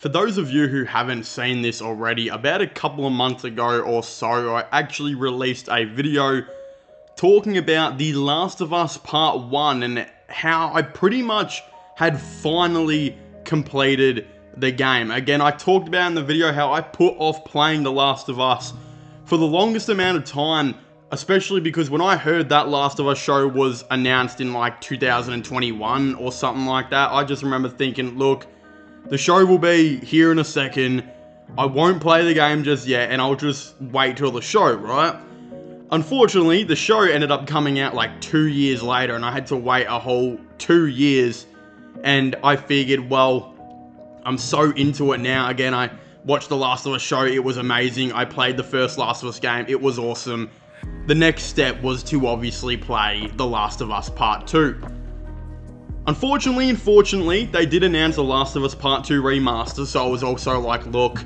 For those of you who haven't seen this already, about a couple of months ago or so, I actually released a video talking about The Last of Us Part 1 and how I pretty much had finally completed the game. Again, I talked about in the video how I put off playing The Last of Us for the longest amount of time, especially because when I heard that Last of Us show was announced in like 2021 or something like that, I just remember thinking, look, the show will be here in a second, I won't play the game just yet, and I'll just wait till the show, right? Unfortunately, the show ended up coming out like 2 years later, and I had to wait a whole 2 years, and I figured, well, I'm so into it now. Again, I watched the Last of Us show, it was amazing, I played the first Last of Us game, it was awesome. The next step was to obviously play The Last of Us Part 2. Unfortunately and fortunately, they did announce The Last of Us Part 2 remaster, so I was also like, look,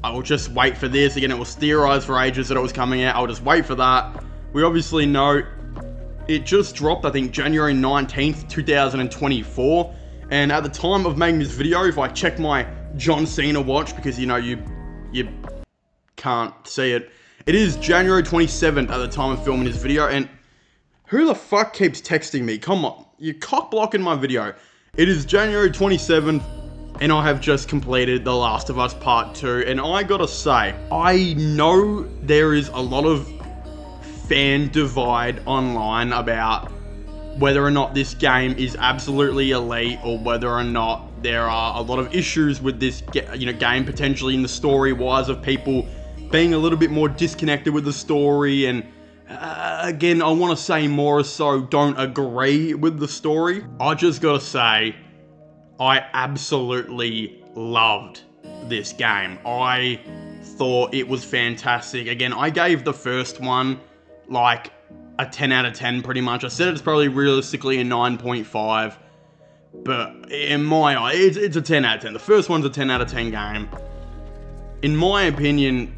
I will just wait for this. Again, it was theorized for ages that it was coming out, I'll just wait for that. We obviously know it just dropped, I think, January 19th, 2024, and at the time of making this video, if I check my John Cena watch, because you know, you can't see it, it is January 27th at the time of filming this video, and who the fuck keeps texting me? Come on, you're cock blocking my video. It is January 27th, and I have just completed The Last of Us Part 2, and I gotta say, I know there is a lot of fan divide online about whether or not this game is absolutely elite, or whether or not there are a lot of issues with this game, potentially in the story-wise, of people being a little bit more disconnected with the story, and again, I want to say more so don't agree with the story. I just gotta say, I absolutely loved this game. I thought it was fantastic. Again, I gave the first one like a 10 out of 10 pretty much. I said it's probably realistically a 9.5, but in my eye, it's a 10 out of 10. The first one's a 10 out of 10 game. In my opinion,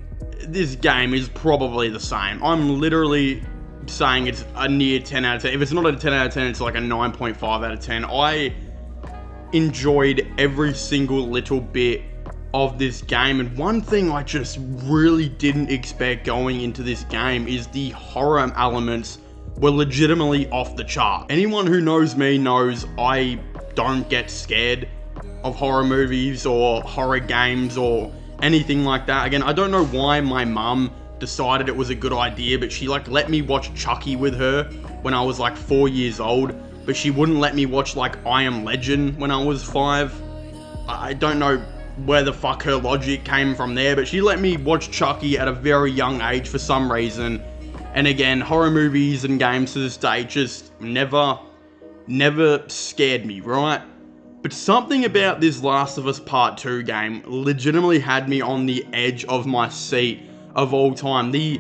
this game is probably the same. I'm literally saying it's a near 10 out of 10. If it's not a 10 out of 10, it's like a 9.5 out of 10. I enjoyed every single little bit of this game, and one thing I just really didn't expect going into this game is the horror elements were legitimately off the chart. Anyone who knows me knows I don't get scared of horror movies or horror games or anything like that. Again, I don't know why my mum decided it was a good idea, but she like let me watch Chucky with her when I was like 4 years old, but she wouldn't let me watch like I Am Legend when I was 5. I don't know where the fuck her logic came from there, but she let me watch Chucky at a very young age for some reason. And again, horror movies and games to this day just never scared me, right? But something about this Last of Us Part 2 game legitimately had me on the edge of my seat of all time. The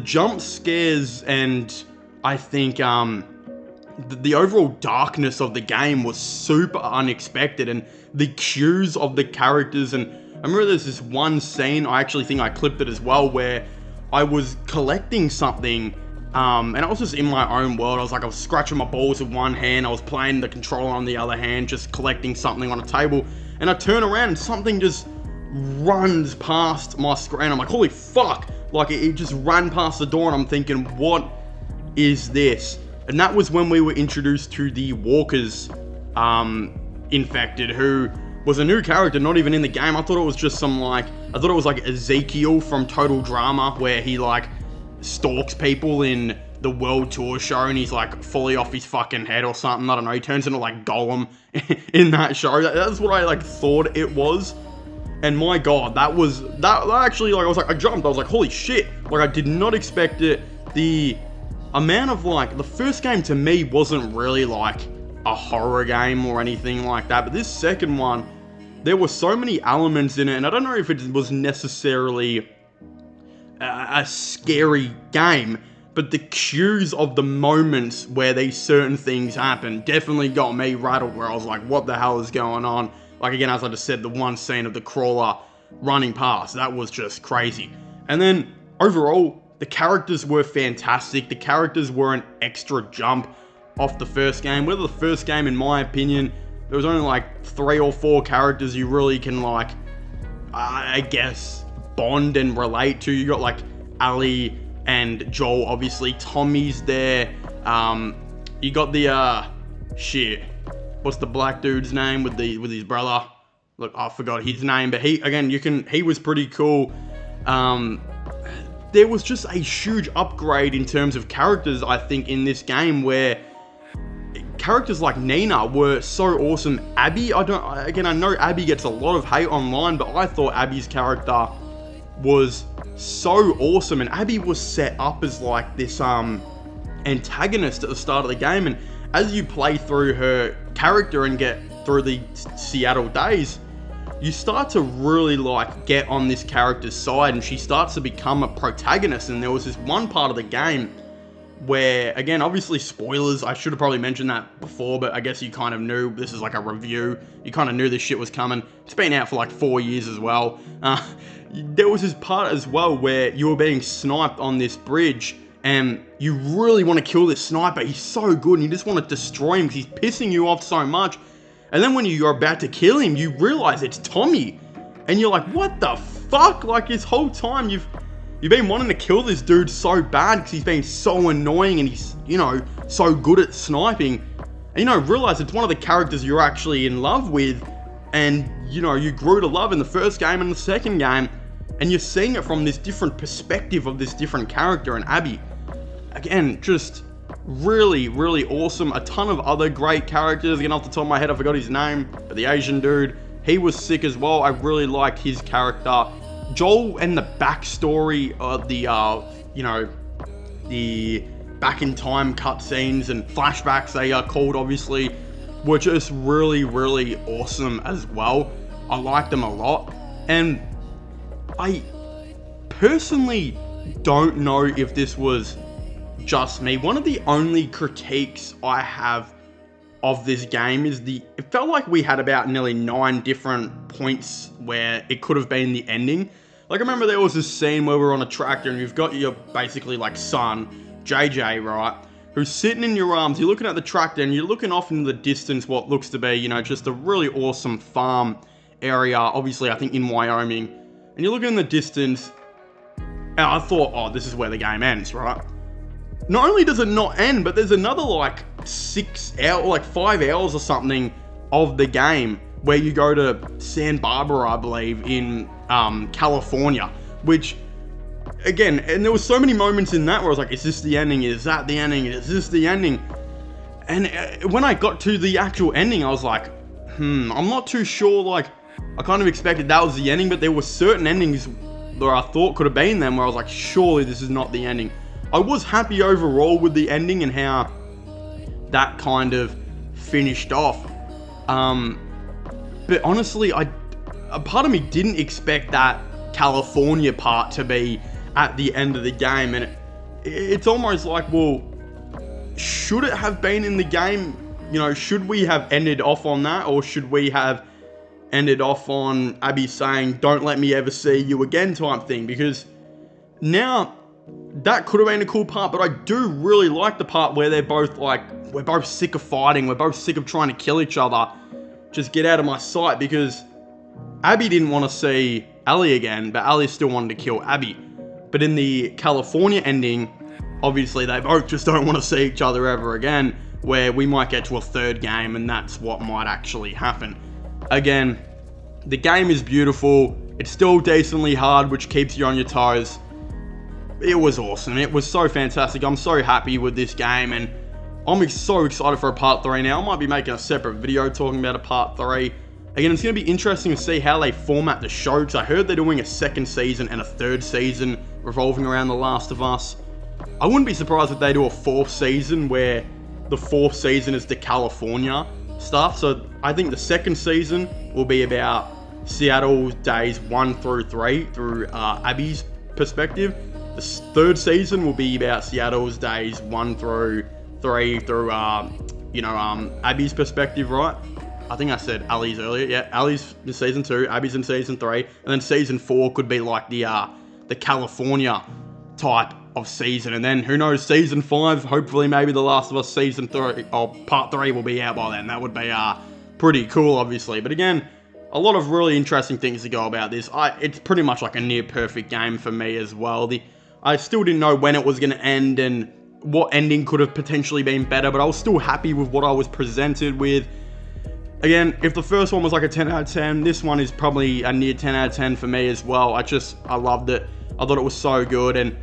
jump scares, and I think the overall darkness of the game was super unexpected, and the cues of the characters. And I remember there's this one scene, I actually think I clipped it as well, where I was collecting something, and I was just in my own world. I was scratching my balls with one hand, I was playing the controller on the other hand, just collecting something on a table, and I turn around and something just runs past my screen. I'm like, holy fuck, like it just ran past the door, and I'm thinking, what is this? And that was when we were introduced to the Walkers infected, who was a new character, not even in the game. I thought it was just I thought it was like Ezekiel from Total Drama, where he like stalks people in the World Tour show, and he's like fully off his fucking head or something. I don't know, he turns into like Gollum in that show. That's what I like thought it was. And my god, that actually, like, I jumped, I was like, holy shit, like, I did not expect it. The amount of, like, the first game to me wasn't really, like, a horror game or anything like that, but this second one, there were so many elements in it, and I don't know if it was necessarily a scary game, but the cues of the moments where these certain things happen definitely got me rattled, where I was like, what the hell is going on? Like, again, as I just said, the one scene of the crawler running past, that was just crazy. And then, overall, the characters were fantastic. The characters were an extra jump off the first game. Whether the first game, in my opinion, there was only like 3 or 4 characters you really can like I guess, bond and relate to. You got like Ellie and Joel, obviously. Tommy's there. You got the shit. What's the black dude's name with his brother? Look, I forgot his name, but he was pretty cool. There was just a huge upgrade in terms of characters, I think, in this game, where characters like Nina were so awesome. Abby, I know Abby gets a lot of hate online, but I thought Abby's character was so awesome, and Abby was set up as like this antagonist at the start of the game, and as you play through her character and get through the Seattle days, you start to really like get on this character's side, and she starts to become a protagonist. And there was this one part of the game where, again, obviously spoilers, I should have probably mentioned that before, but I guess you kind of knew, this is like a review, you kind of knew this shit was coming. It's been out for like 4 years as well. There was this part as well where you were being sniped on this bridge, and you really want to kill this sniper. He's so good, and you just want to destroy him because he's pissing you off so much. And then when you're about to kill him, you realize it's Tommy. And you're like, what the fuck? Like, this whole time you've been wanting to kill this dude so bad because he's been so annoying and he's, so good at sniping. And, realize it's one of the characters you're actually in love with. And, you grew to love in the first game and the second game. And you're seeing it from this different perspective of this different character and Abby. Again, just really, really awesome. A ton of other great characters. Again, off the top of my head, I forgot his name, but the Asian dude, he was sick as well. I really liked his character. Joel and the backstory of the back in time cutscenes and flashbacks, they are called, obviously, were just really, really awesome as well. I liked them a lot. And I personally don't know if this was just me. One of the only critiques I have of this game is it felt like we had about nearly 9 different points where it could have been the ending. Like, I remember there was this scene where we're on a tractor and you've got your basically like son, JJ, right? Who's sitting in your arms, you're looking at the tractor and you're looking off into the distance what looks to be, just a really awesome farm area, obviously I think in Wyoming. And you're looking in the distance and I thought, oh, this is where the game ends, right? Not only does it not end, but there's another like 6 hours, like 5 hours or something of the game where you go to Santa Barbara, I believe, in California, which, again, and there was so many moments in that where I was like, is this the ending? Is that the ending? Is this the ending? And when I got to the actual ending, I was like, I'm not too sure. Like, I kind of expected that was the ending, but there were certain endings where I thought could have been them where I was like, surely this is not the ending. I was happy overall with the ending and how that kind of finished off. But honestly, a part of me didn't expect that California part to be at the end of the game. And it's almost like, well, should it have been in the game? Should we have ended off on that? Or should we have ended off on Abby saying, don't let me ever see you again type thing? Because now, that could have been a cool part, but I do really like the part where they're both like, we're both sick of fighting, we're both sick of trying to kill each other, just get out of my sight, because Abby didn't want to see Ellie again, but Ellie still wanted to kill Abby. But in the California ending, obviously they both just don't want to see each other ever again, where we might get to a third game and that's what might actually happen. Again, the game is beautiful, it's still decently hard, which keeps you on your toes. It was awesome. It was so fantastic. I'm so happy with this game, and I'm so excited for a part 3 now. I might be making a separate video talking about a part 3. Again, it's going to be interesting to see how they format the show, because I heard they're doing a 2nd season and a 3rd season revolving around The Last of Us. I wouldn't be surprised if they do a 4th season where the 4th season is the California stuff. So I think the 2nd season will be about Seattle's days 1 through 3 through Abby's perspective. The 3rd season will be about Seattle's days 1 through 3 through, Abby's perspective, right? I think I said Ellie's earlier. Yeah, Ellie's in season 2, Abby's in season 3, and then season 4 could be like the California type of season, and then who knows, season 5, hopefully maybe The Last of Us season 3 or part 3 will be out by then. That would be pretty cool, obviously. But again, a lot of really interesting things to go about this. It's pretty much like a near perfect game for me as well. I still didn't know when it was going to end and what ending could have potentially been better, but I was still happy with what I was presented with. Again, if the first one was like a 10 out of 10, this one is probably a near 10 out of 10 for me as well. I loved it. I thought it was so good, and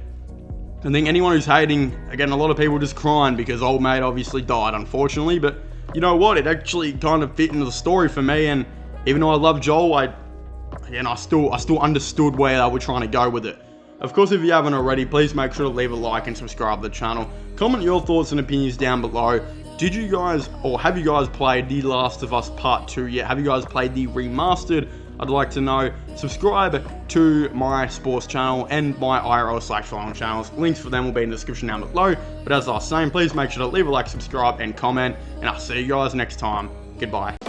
I think anyone who's hating, again, a lot of people just crying because old mate obviously died, unfortunately, but you know what? It actually kind of fit into the story for me, and even though I love Joel, I still understood where they were trying to go with it. Of course, if you haven't already, please make sure to leave a like and subscribe to the channel. Comment your thoughts and opinions down below. Did you guys, or have you guys played The Last of Us Part 2 yet? Have you guys played the remastered? I'd like to know. Subscribe to my sports channel and my IRL/final channels. Links for them will be in the description down below. But as I was saying, please make sure to leave a like, subscribe, and comment. And I'll see you guys next time. Goodbye.